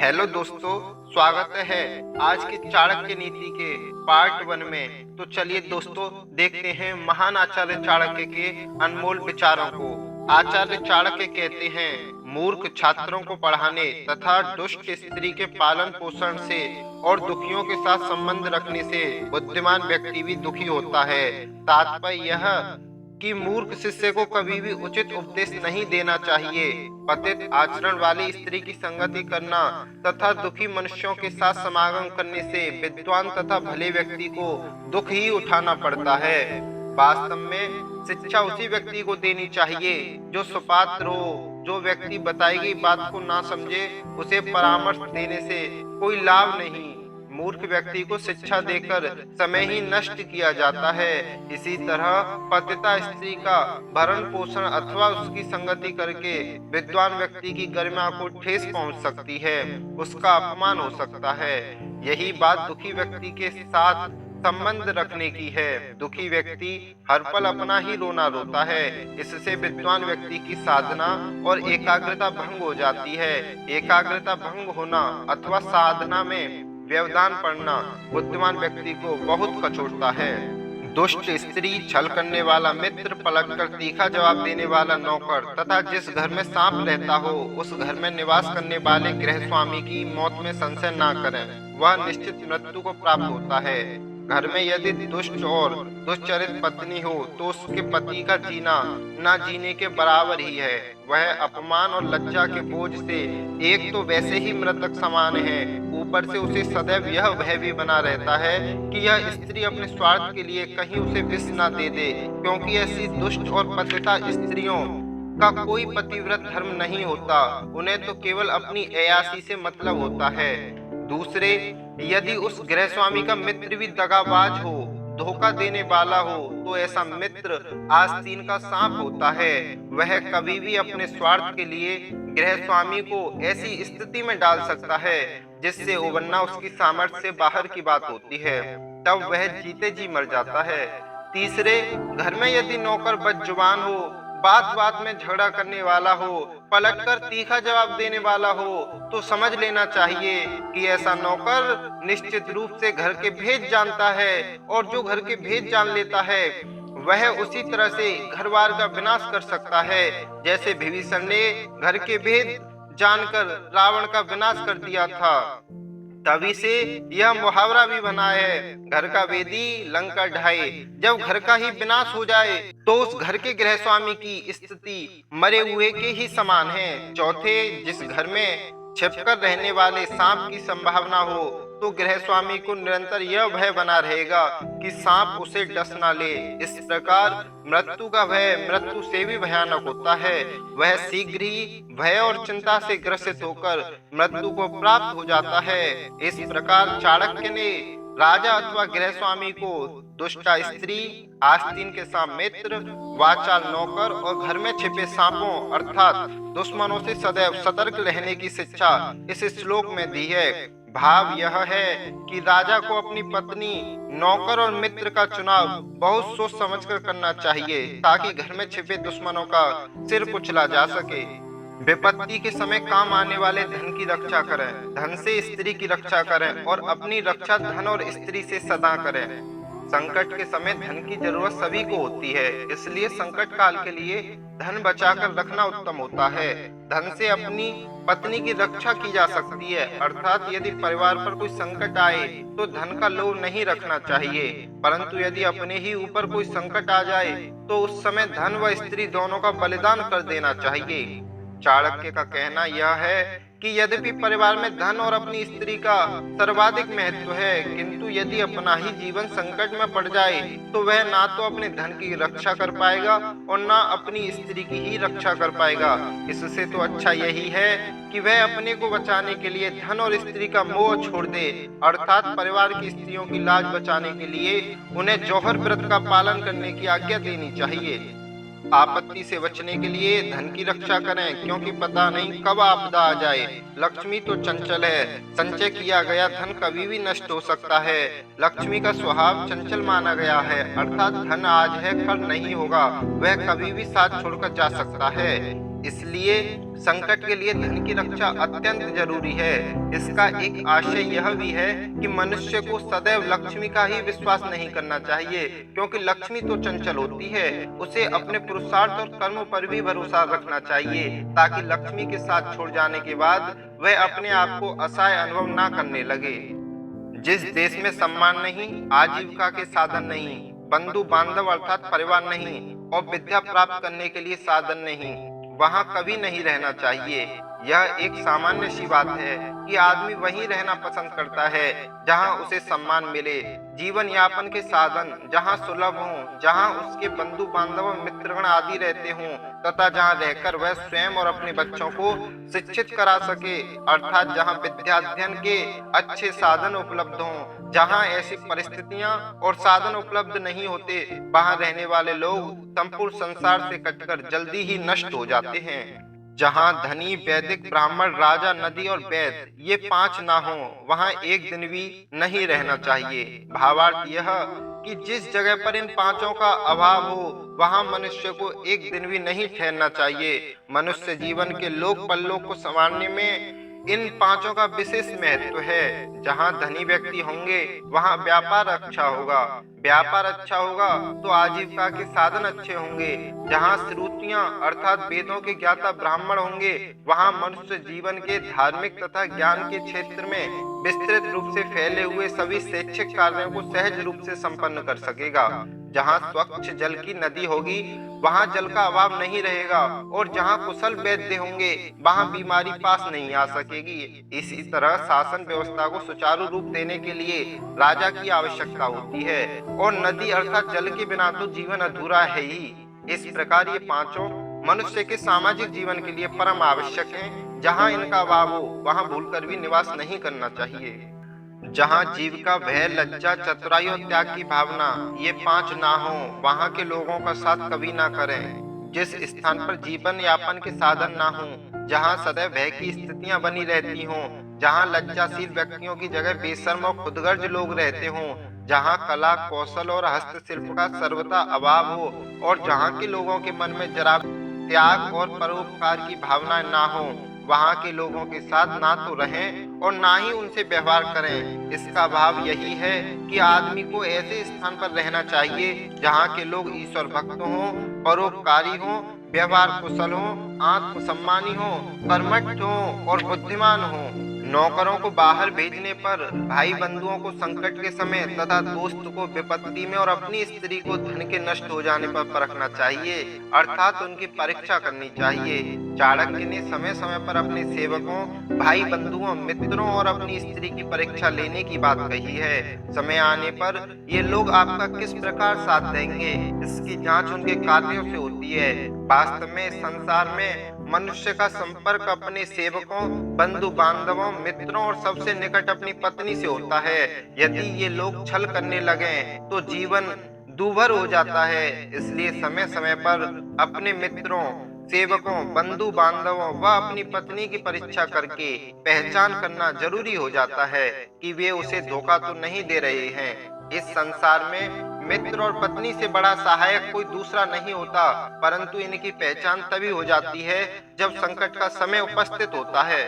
Hello दोस्तों, स्वागत है आज की चाणक्य नीति के पार्ट 1 में। तो चलिए दोस्तों, देखते हैं महान आचार्य चाणक्य के अनमोल विचारों को। आचार्य चाणक्य कहते हैं, मूर्ख छात्रों को पढ़ाने तथा दुष्ट स्त्री के पालन पोषण से और दुखियों के साथ संबंध रखने से बुद्धिमान व्यक्ति भी दुखी होता है। तात्पर्य यह कि मूर्ख शिष्य को कभी भी उचित उपदेश नहीं देना चाहिए। पतित आचरण वाली स्त्री की संगति करना तथा दुखी मनुष्यों के साथ समागम करने से विद्वान तथा भले व्यक्ति को दुख ही उठाना पड़ता है। वास्तव में शिक्षा उसी व्यक्ति को देनी चाहिए जो सुपात्र हो। जो व्यक्ति बताई गई बात को ना समझे, उसे परामर्श देने से कोई लाभ नहीं। मूर्ख व्यक्ति को शिक्षा देकर समय ही नष्ट किया जाता है। इसी तरह पतिता स्त्री का भरण पोषण अथवा उसकी संगति करके विद्वान व्यक्ति की गरिमा को ठेस पहुंच सकती है, उसका अपमान हो सकता है। यही बात दुखी व्यक्ति के साथ संबंध रखने की है। दुखी व्यक्ति हर पल अपना ही रोना रोता है। इससे विद्वान व्यक्ति की साधना और एकाग्रता भंग हो जाती है। एकाग्रता भंग होना अथवा साधना में व्यवधान पड़ना बुद्धिमान व्यक्ति को बहुत कचोटता है। दुष्ट स्त्री, छल करने वाला मित्र, पलटकर तीखा जवाब देने वाला नौकर तथा जिस घर में सांप रहता हो उस घर में निवास करने वाले गृह स्वामी की मौत में संशय ना करें, वह निश्चित मृत्यु को प्राप्त होता है। घर में यदि दुष्ट और दुष्चरित पत्नी हो तो उसके पति का जीना ना जीने के बराबर ही है। वह अपमान और लज्जा के बोझ से एक तो वैसे ही मृतक समान है, ऊपर से उसे सदैव यह भय भी बना रहता है कि यह स्त्री अपने स्वार्थ के लिए कहीं उसे विष न दे दे, क्योंकि ऐसी दुष्ट और पतिता स्त्रियों का कोई पतिव्रत धर्म नहीं होता। उन्हें तो केवल अपनी अयासी से मतलब होता है। दूसरे, यदि उस गृह स्वामी का मित्र भी दगाबाज हो, धोखा देने वाला हो, तो ऐसा मित्र आस्तीन का सांप होता है। वह कभी भी अपने स्वार्थ के लिए गृह स्वामी को ऐसी स्थिति में डाल सकता है जिससे उबरना उसकी सामर्थ्य से बाहर की बात होती है। तब वह जीते जी मर जाता है। तीसरे, घर में यदि नौकर बदजुबान हो, बात बात में झगड़ा करने वाला हो, पलटकर तीखा जवाब देने वाला हो, तो समझ लेना चाहिए कि ऐसा नौकर निश्चित रूप से घर के भेद जानता है, और जो घर के भेद जान लेता है वह उसी तरह से घरवार का विनाश कर सकता है, जैसे विभीषण ने घर के भेद जानकर रावण का विनाश कर दिया था। तभी से यह मुहावरा भी बना है, घर का वेदी लंका ढाए। जब घर का ही विनाश हो जाए तो उस घर के गृह स्वामी की स्थिति मरे हुए के ही समान है। चौथे, जिस घर में छिपकर रहने वाले सांप की संभावना हो तो गृह स्वामी को निरंतर यह भय बना रहेगा कि सांप उसे डस ना ले। इस प्रकार मृत्यु का भय मृत्यु से भी भयानक होता है। वह शीघ्र ही भय और चिंता से ग्रसित होकर मृत्यु को प्राप्त हो जाता है। इस प्रकार चाणक्य ने राजा अथवा गृह स्वामी को दुष्टा स्त्री, आस्तीन के सांप मित्र, वाचाल नौकर और घर में छिपे सांपों अर्थात दुश्मनों से सदैव सतर्क रहने की शिक्षा इस श्लोक में दी है। भाव यह है कि राजा को अपनी पत्नी, नौकर और मित्र का चुनाव बहुत सोच समझकर करना चाहिए, ताकि घर में छिपे दुश्मनों का सिर कुचला जा सके। विपत्ति के समय काम आने वाले धन की रक्षा करें, धन से स्त्री की रक्षा करें और अपनी रक्षा धन और स्त्री से सदा करें। संकट के समय धन की जरूरत सभी को होती है, इसलिए संकट काल के लिए धन बचाकर रखना उत्तम होता है। धन से अपनी पत्नी की रक्षा की जा सकती है, अर्थात यदि परिवार पर कोई संकट आए तो धन का लोभ नहीं रखना चाहिए, परंतु यदि अपने ही ऊपर कोई संकट आ जाए तो उस समय धन व स्त्री दोनों का बलिदान कर देना चाहिए। चाणक्य का कहना यह है कि यद्यपि परिवार में धन और अपनी स्त्री का सर्वाधिक महत्व है, किंतु यदि अपना ही जीवन संकट में पड़ जाए तो वह ना तो अपने धन की रक्षा कर पाएगा और ना अपनी स्त्री की ही रक्षा कर पाएगा। इससे तो अच्छा यही है कि वह अपने को बचाने के लिए धन और स्त्री का मोह छोड़ दे, अर्थात परिवार की स्त्रियों की लाज बचाने के लिए उन्हें जौहर व्रत का पालन करने की आज्ञा देनी चाहिए। आपत्ति से बचने के लिए धन की रक्षा करें, क्योंकि पता नहीं कब आपदा आ जाए। लक्ष्मी तो चंचल है, संचय किया गया धन कभी भी नष्ट हो सकता है। लक्ष्मी का स्वभाव चंचल माना गया है, अर्थात धन आज है कल नहीं होगा, वह कभी भी साथ छोड़कर जा सकता है। इसलिए संकट के लिए धन की रक्षा अत्यंत जरूरी है। इसका एक आशय यह भी है कि मनुष्य को सदैव लक्ष्मी का ही विश्वास नहीं करना चाहिए, क्योंकि लक्ष्मी तो चंचल होती है। उसे अपने पुरुषार्थ और कर्मों पर भी भरोसा रखना चाहिए, ताकि लक्ष्मी के साथ छोड़ जाने के बाद वह अपने आप को असहाय अनुभव ना करने लगे। जिस देश में सम्मान नहीं, आजीविका के साधन नहीं, बंधु बांधव अर्थात परिवार नहीं और विद्या प्राप्त करने के लिए साधन नहीं, वहां कभी नहीं रहना चाहिए। यह एक सामान्य सी बात है कि आदमी वहीं रहना पसंद करता है जहां उसे सम्मान मिले, जीवन यापन के साधन जहां सुलभ हों, जहां उसके बंधु बांधव मित्रगण आदि रहते हों, तथा जहां रहकर वह स्वयं और अपने बच्चों को शिक्षित करा सके, अर्थात जहां विद्याध्ययन के अच्छे साधन उपलब्ध हों। जहां ऐसी परिस्थितियां और साधन उपलब्ध नहीं होते, वहां रहने वाले लोग संपूर्ण संसार से कटकर जल्दी ही नष्ट हो जाते हैं। जहां धनी, वैदिक, ब्राह्मण, राजा, नदी और वैद ये पांच ना हो, वहां एक दिन भी नहीं रहना चाहिए। भावार्थ यह कि जिस जगह पर इन पांचों का अभाव हो, वहां मनुष्य को एक दिन भी नहीं ठहरना चाहिए। मनुष्य जीवन के लोक पल्लों को संवारने में इन पांचों का विशेष महत्व है। जहां धनी व्यक्ति होंगे, वहां व्यापार अच्छा होगा, व्यापार अच्छा होगा तो आजीविका के साधन अच्छे होंगे। जहां श्रुतियां अर्थात वेदों के ज्ञाता ब्राह्मण होंगे, वहां मनुष्य जीवन के धार्मिक तथा ज्ञान के क्षेत्र में विस्तृत रूप से फैले हुए सभी शैक्षिक कार्यों को सहज रूप से संपन्न कर सकेगा। जहां स्वच्छ जल की नदी होगी, वहां जल का अभाव नहीं रहेगा, और जहां कुशल वैद्य होंगे, वहां बीमारी पास नहीं आ सकेगी। इसी तरह शासन व्यवस्था को सुचारू रूप देने के लिए राजा की आवश्यकता होती है, और नदी अर्थात जल के बिना तो जीवन अधूरा है ही। इस प्रकार ये पांचों मनुष्य के सामाजिक जीवन के लिए परम आवश्यक हैं। जहां इनका अभाव हो, वहां भूलकर भी निवास नहीं करना चाहिए। जहां जीविका, भय, लज्जा, चतुराई और त्याग की भावना ये पांच ना हो, वहां के लोगों का साथ कभी ना करें। जिस स्थान पर जीवन यापन के साधन ना हो, जहां सदैव भय की स्थितियां बनी रहती हों, जहां लज्जाशील व्यक्तियों की जगह बेशर्म और खुदगर्ज लोग रहते हों, जहां कला, कौशल और हस्तशिल्प का सर्वथा अभाव हो, और जहां के लोगों के मन में जरा त्याग और परोपकार की भावना ना हो, वहां के लोगों के साथ ना तो रहें और ना ही उनसे व्यवहार करें। इसका भाव यही है कि आदमी को ऐसे स्थान पर रहना चाहिए जहां के लोग ईश्वर भक्त हों, परोपकारी हों, व्यवहार कुशल हों, आत्मसम्मानी हों, कर्मठ हों और बुद्धिमान हों। नौकरों को बाहर भेजने पर, भाई बंधुओं को संकट के समय तथा दोस्त को विपत्ति में और अपनी स्त्री को धन के नष्ट हो जाने पर परखना चाहिए, अर्थात उनकी परीक्षा करनी चाहिए। चाणक्य ने समय समय पर अपने सेवकों, भाई बंधुओं, मित्रों और अपनी स्त्री की परीक्षा लेने की बात कही है। समय आने पर ये लोग आपका किस प्रकार साथ देंगे, इसकी जांच उनके कार्यों से होती है। वास्तव में संसार में मनुष्य का संपर्क अपने सेवकों, बंधु बांधवों, मित्रों और सबसे निकट अपनी पत्नी से होता है। यदि ये लोग छल करने लगे तो जीवन दूभर हो जाता है। इसलिए समय समय पर अपने मित्रों, सेवकों, बंधु बांधवों व अपनी पत्नी की परीक्षा करके पहचान करना जरूरी हो जाता है कि वे उसे धोखा तो नहीं दे रहे हैं। इस संसार में मित्र और पत्नी से बड़ा सहायक कोई दूसरा नहीं होता, परंतु इनकी पहचान तभी हो जाती है जब संकट का समय उपस्थित होता है।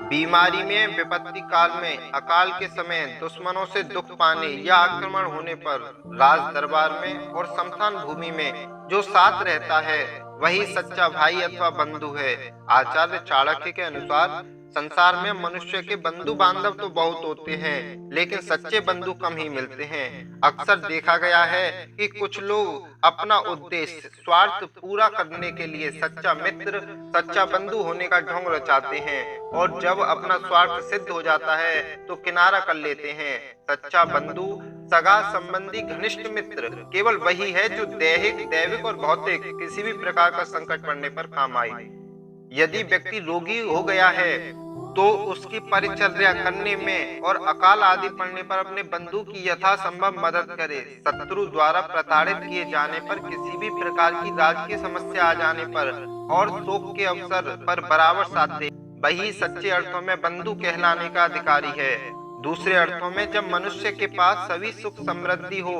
बीमारी में, विपत्ति काल में, अकाल के समय, दुश्मनों से दुख पाने या आक्रमण होने पर, राज दरबार में और शमशान भूमि में जो साथ रहता है वही सच्चा भाई अथवा बंधु है। आचार्य चाणक्य के अनुसार संसार में मनुष्य के बंधु बांधव तो बहुत होते हैं, लेकिन सच्चे बंधु कम ही मिलते हैं। अक्सर देखा गया है कि कुछ लोग अपना उद्देश्य, स्वार्थ पूरा करने के लिए सच्चा मित्र, सच्चा बंधु होने का ढोंग रचाते हैं, और जब अपना स्वार्थ सिद्ध हो जाता है तो किनारा कर लेते हैं। सच्चा बंधु, सगा संबंधी, घनिष्ठ मित्र केवल वही है जो दैहिक, दैविक और भौतिक किसी भी प्रकार का संकट पड़ने पर काम आए। यदि व्यक्ति रोगी हो गया है तो उसकी परिचर्या करने में और अकाल आदि पड़ने पर अपने बंधु की यथासंभव मदद करे। शत्रु द्वारा प्रताड़ित किए जाने पर, किसी भी प्रकार की राजकीय समस्या आ जाने पर और शोक के अवसर पर बराबर साथ दे, वही सच्चे अर्थों में बंधु कहलाने का अधिकारी है। दूसरे अर्थों में जब मनुष्य के पास सभी सुख समृद्धि हो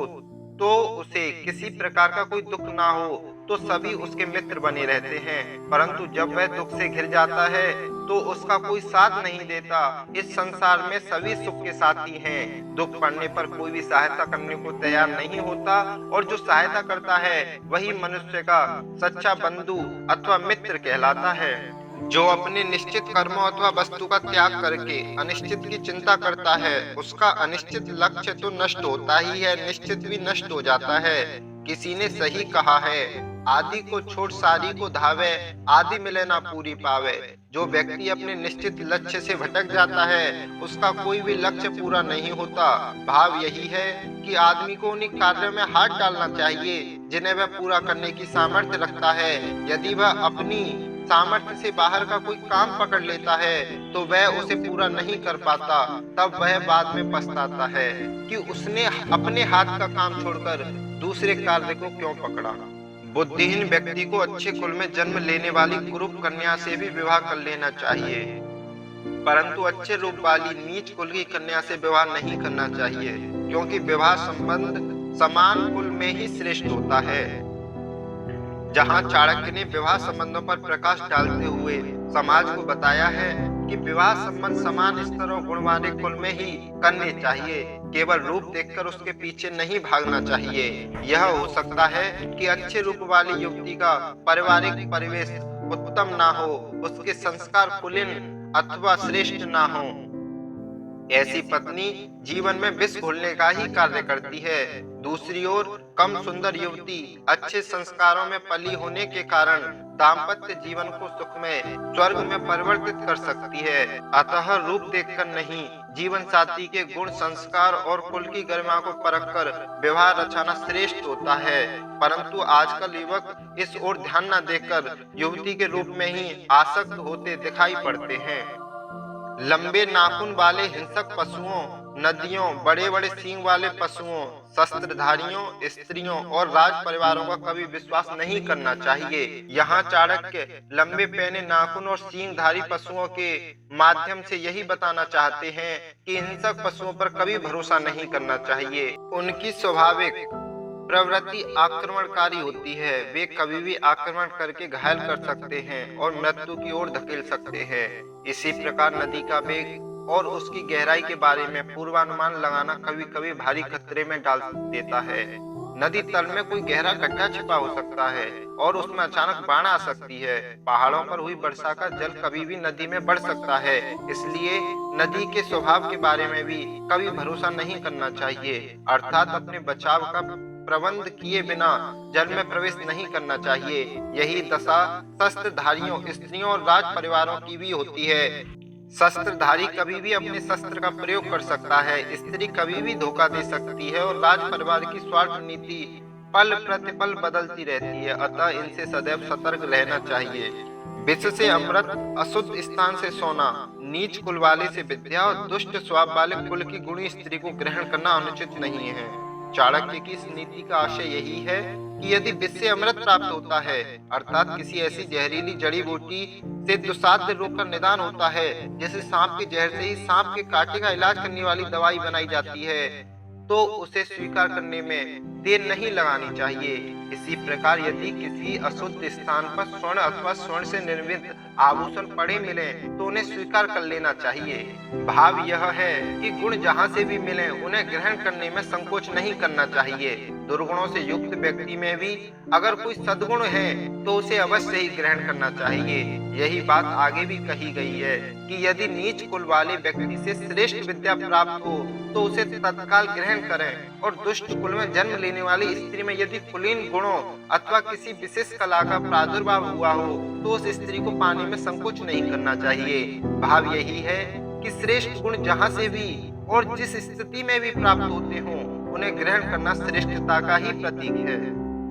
तो उसे किसी प्रकार का कोई दुख ना हो, तो सभी उसके मित्र बने रहते हैं, परंतु जब वह दुख से घिर जाता है तो उसका कोई साथ नहीं देता। इस संसार में सभी सुख के साथी हैं, दुख पड़ने पर कोई भी सहायता करने को तैयार नहीं होता, और जो सहायता करता है वही मनुष्य का सच्चा बंधु अथवा मित्र कहलाता है। जो अपने निश्चित कर्मों अथवा वस्तु का त्याग करके अनिश्चित की चिंता करता है, उसका अनिश्चित लक्ष्य तो नष्ट होता ही है, निश्चित भी नष्ट हो जाता है। किसी ने सही कहा है, आदि को छोड़ सारी को धावे, आदि मिले ना पूरी पावे। जो व्यक्ति अपने निश्चित लक्ष्य से भटक जाता है, उसका कोई भी लक्ष्य पूरा नहीं होता। भाव यही है कि आदमी को उन्हीं कार्यों में हाथ डालना चाहिए जिन्हें वह पूरा करने की सामर्थ्य रखता है। यदि वह अपनी सामर्थ्य से बाहर का कोई काम पकड़ लेता है तो वह उसे पूरा नहीं कर पाता, तब वह बाद में पछताता है कि उसने अपने हाथ का काम छोड़कर दूसरे कार्य को क्यों पकड़ा। बुद्धिहीन व्यक्ति को अच्छे कुल में जन्म लेने वाली कुरूप कन्या से भी विवाह कर लेना चाहिए, परंतु अच्छे रूप वाली नीच कुल की कन्या से विवाह नहीं करना चाहिए, क्योंकि विवाह संबंध समान कुल में ही श्रेष्ठ होता है। जहां चाणक्य ने विवाह संबंधों पर प्रकाश डालते हुए समाज को बताया है कि विवाह संबंध समान स्तर और गुण वाले कुल में ही करने चाहिए, केवल रूप देखकर उसके पीछे नहीं भागना चाहिए। यह हो सकता है कि अच्छे रूप वाली युवती का पारिवारिक परिवेश उत्तम ना हो, उसके संस्कार कुलीन अथवा श्रेष्ठ ना हो। ऐसी पत्नी जीवन में विष घोलने का ही कार्य करती है। दूसरी ओर कम सुंदर युवती अच्छे संस्कारों में पली होने के कारण दाम्पत्य जीवन को सुखमय स्वर्ग में परिवर्तित कर सकती है। अतः रूप देखकर नहीं, जीवन साथी के गुण, संस्कार और कुल की गरिमा को परखकर विवाह रचाना श्रेष्ठ होता है। परंतु आजकल युवक इस ओर ध्यान न देकर युवती के रूप में ही आसक्त होते दिखाई पड़ते हैं। लंबे नाखून वाले हिंसक पशुओं, नदियों, बड़े बड़े सींग वाले पशुओं, शस्त्रधारियों, स्त्रियों और राज परिवारों का कभी विश्वास नहीं करना चाहिए। यहाँ चाणक्य लंबे पैने नाखून और सींगधारी पशुओं के माध्यम से यही बताना चाहते हैं कि हिंसक पशुओं पर कभी भरोसा नहीं करना चाहिए। उनकी स्वाभाविक प्रवृत्ति आक्रमणकारी होती है, वे कभी भी आक्रमण करके घायल कर सकते हैं और मृत्यु की ओर धकेल सकते हैं। इसी प्रकार नदी का वेग और उसकी गहराई के बारे में पूर्वानुमान लगाना कभी कभी भारी खतरे में डाल देता है। नदी तल में कोई गहरा गड्ढा छिपा हो सकता है और उसमें अचानक बाढ़ आ सकती है। पहाड़ों पर हुई वर्षा का जल कभी भी नदी में बढ़ सकता है, इसलिए नदी के स्वभाव के बारे में भी कभी भरोसा नहीं करना चाहिए, अर्थात अपने बचाव का प्रबंध किए बिना जल में प्रवेश नहीं करना चाहिए। यही दशा शस्त्रधारियों, स्त्रियों और राज परिवारों की भी होती है। शस्त्रधारी कभी भी अपने शस्त्र का प्रयोग कर सकता है, स्त्री कभी भी धोखा दे सकती है और राज परिवार की स्वार्थ नीति पल प्रतिपल बदलती रहती है, अतः इनसे सदैव सतर्क रहना चाहिए। विष से अमृत, अशुद्ध स्थान से सोना, नीच कुल वाले से विद्या और दुष्ट स्वभाव वाले कुल की गुणी स्त्री को ग्रहण करना अनुचित नहीं है। चाणक्य की इस नीति का आशय यही है कि यदि विष से अमृत प्राप्त होता है, अर्थात किसी ऐसी जहरीली जड़ी बूटी से दुस्साध्य रोग का निदान होता है, जैसे सांप के जहर से ही सांप के कांटे का इलाज करने वाली दवाई बनाई जाती है, तो उसे स्वीकार करने में देर नहीं लगानी चाहिए। इसी प्रकार यदि किसी अशुद्ध स्थान पर स्वर्ण अथवा स्वर्ण से निर्मित आभूषण पड़े मिले तो उन्हें स्वीकार कर लेना चाहिए। भाव यह है कि गुण जहाँ से भी मिले उन्हें ग्रहण करने में संकोच नहीं करना चाहिए। दुर्गुणों से युक्त व्यक्ति में भी अगर कोई सद्गुण है तो उसे अवश्य ही ग्रहण करना चाहिए। यही बात आगे भी कही गई है कि यदि नीच कुल वाले व्यक्ति से श्रेष्ठ विद्या प्राप्त हो तो उसे तत्काल ग्रहण करें, और दुष्ट कुल में जन्म लेने वाली स्त्री में यदि कुलीन गुणों अथवा किसी विशेष कला का प्रादुर्भाव हुआ हो तो उस स्त्री को पाने में संकोच नहीं करना चाहिए। भाव यही है कि श्रेष्ठ गुण जहाँ से भी और जिस स्थिति में भी प्राप्त होते हों उन्हें ग्रहण करना श्रेष्ठता का ही प्रतीक है।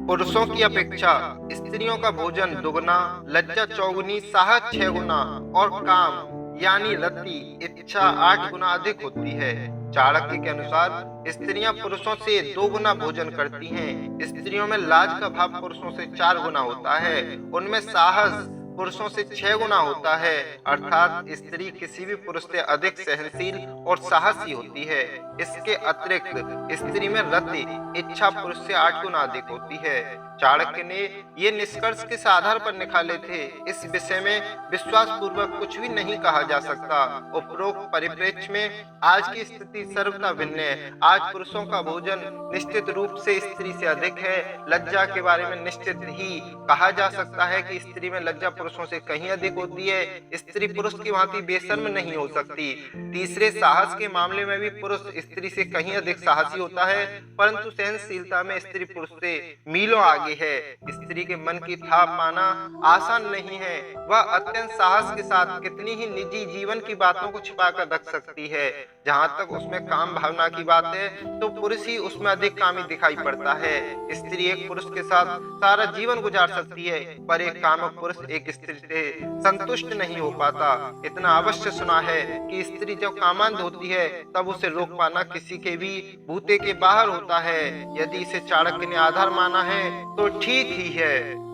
पुरुषों की अपेक्षा स्त्रियों का भोजन दुगना, लज्जा चौगुनी, साहस 6 गुना और काम यानी रति इच्छा 8 गुना अधिक होती है। चाणक्य के अनुसार स्त्रियां पुरुषों से 2 गुना भोजन करती हैं। स्त्रियों में लाज का भाव पुरुषों से 4 गुना होता है। उनमें साहस पुरुषों से 6 गुना होता है, अर्थात स्त्री किसी भी पुरुष से अधिक सहनशील और साहसी होती है। इसके अतिरिक्त स्त्री में रति इच्छा पुरुष से 8 गुना अधिक होती है। चाणक्य ने ये निष्कर्ष किस आधार पर निकाले थे, इस विषय में विश्वास पूर्वक कुछ भी नहीं कहा जा सकता। उपरोक्त परिप्रेक्ष्य में आज की स्थिति सर्वथा भिन्न है। आज पुरुषों का भोजन निश्चित रूप से स्त्री से अधिक है। लज्जा के बारे में निश्चित ही कहा जा सकता है कि स्त्री में लज्जा पुरुषों से कहीं अधिक होती है। स्त्री पुरुष की भांति बेशर्म नहीं हो सकती। तीसरे, साहस के मामले में भी पुरुष स्त्री से कहीं अधिक साहसी होता है, परंतु सहनशीलता में स्त्री पुरुष से मीलों आगे है। स्त्री के मन की थाप पाना आसान नहीं है। वह अत्यंत साहस के साथ कितनी ही निजी जीवन की बातों को छिपाकर रख सकती है। जहाँ तक उसमें काम भावना की बात है, तो पुरुष ही उसमें अधिक कामी दिखाई पड़ता है। स्त्री एक पुरुष के साथ सारा जीवन गुजार सकती है, पर एक कामुक पुरुष एक स्त्री से संतुष्ट नहीं हो पाता। इतना अवश्य सुना है कि स्त्री जब कामांध होती है, तब उसे रोक पाना किसी के भी बूते के बाहर होता है। यदि इसे चाणक्य ने आधार माना है तो ठीक ही है।